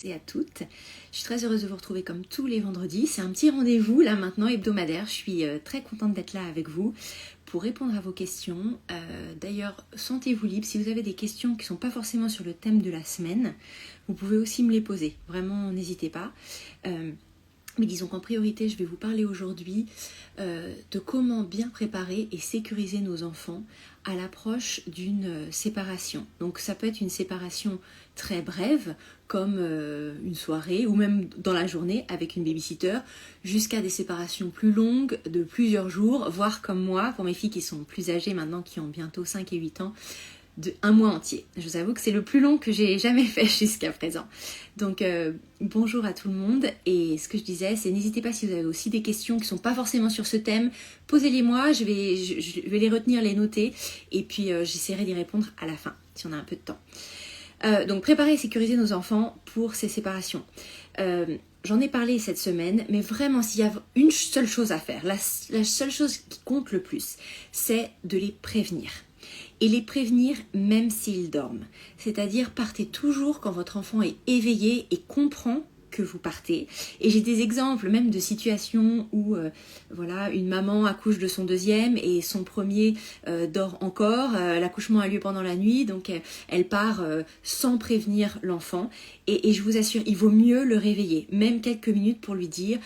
tous et à toutes. Je suis très heureuse de vous retrouver comme tous les vendredis. C'est un petit rendez-vous là maintenant hebdomadaire. Je suis très contente d'être là avec vous pour répondre à vos questions. D'ailleurs, sentez-vous libre. Si vous avez des questions qui ne sont pas forcément sur le thème de la semaine, vous pouvez aussi me les poser. Vraiment, n'hésitez pas. Mais disons qu'en priorité, je vais vous parler aujourd'hui de comment bien préparer et sécuriser nos enfants à l'approche d'une séparation. Donc ça peut être une séparation très brève, comme une soirée ou même dans la journée avec une babysitter, jusqu'à des séparations plus longues de plusieurs jours, voire comme moi, pour mes filles qui sont plus âgées maintenant, qui ont bientôt 5 et 8 ans, de un mois entier. Je vous avoue que c'est le plus long que j'ai jamais fait jusqu'à présent. Donc bonjour à tout le monde, et ce que je disais, c'est n'hésitez pas si vous avez aussi des questions qui ne sont pas forcément sur ce thème, posez-les moi, je vais les retenir, les noter, et puis j'essaierai d'y répondre à la fin, si on a un peu de temps. Donc préparer et sécuriser nos enfants pour ces séparations. J'en ai parlé cette semaine, mais vraiment s'il y a une seule chose à faire, la seule chose qui compte le plus, c'est de les prévenir. Et les prévenir même s'ils dorment. C'est-à-dire partez toujours quand votre enfant est éveillé et comprend que vous partez. Et j'ai des exemples même de situations où voilà, une maman accouche de son deuxième et son premier dort encore. L'accouchement a lieu pendant la nuit, donc elle part sans prévenir l'enfant. Et je vous assure, il vaut mieux le réveiller, même quelques minutes pour lui dire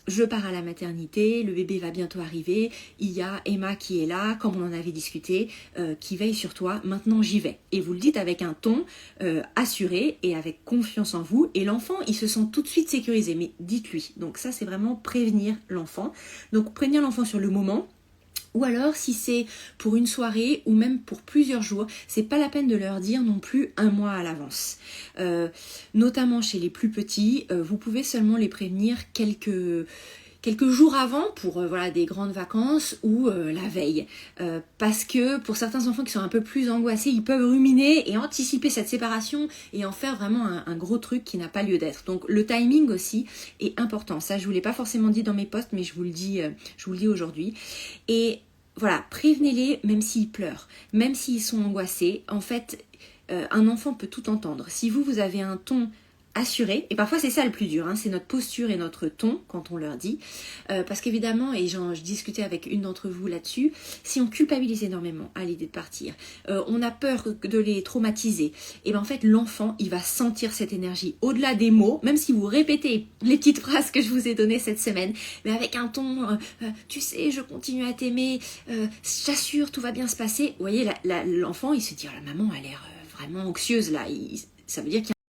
je pars à la maternité, le bébé va bientôt arriver, il y a Emma qui est là, comme on en avait discuté, qui veille sur toi, maintenant j'y vais. Et vous le dites avec un ton assuré et avec confiance en vous, et l'enfant il se sent tout de suite sécurisé, mais dites-lui. Donc ça c'est vraiment prévenir l'enfant. Donc prévenir l'enfant sur le moment. Ou alors, si c'est pour une soirée ou même pour plusieurs jours, c'est pas la peine de leur dire non plus un mois à l'avance. Notamment chez les plus petits, vous pouvez seulement les prévenir quelques jours avant pour voilà, des grandes vacances ou la veille. Parce que pour certains enfants qui sont un peu plus angoissés, ils peuvent ruminer et anticiper cette séparation et en faire vraiment un gros truc qui n'a pas lieu d'être. Donc le timing aussi est important. Ça, je vous l'ai pas forcément dit dans mes posts, mais je vous le dis aujourd'hui. Et voilà, prévenez-les même s'ils pleurent, même s'ils sont angoissés. En fait, un enfant peut tout entendre. Si vous avez un ton assuré, et parfois c'est ça le plus dur, hein, c'est notre posture et notre ton quand on leur dit, parce qu'évidemment, et je discutais avec une d'entre vous là-dessus, si on culpabilise énormément à l'idée de partir, on a peur de les traumatiser, et bien en fait l'enfant il va sentir cette énergie au-delà des mots, même si vous répétez les petites phrases que je vous ai données cette semaine, mais avec un ton, tu sais, je continue à t'aimer, j'assure, tout va bien se passer. Vous voyez, l'enfant il se dit, oh, la maman a l'air vraiment anxieuse là, ça veut dire qu'il y a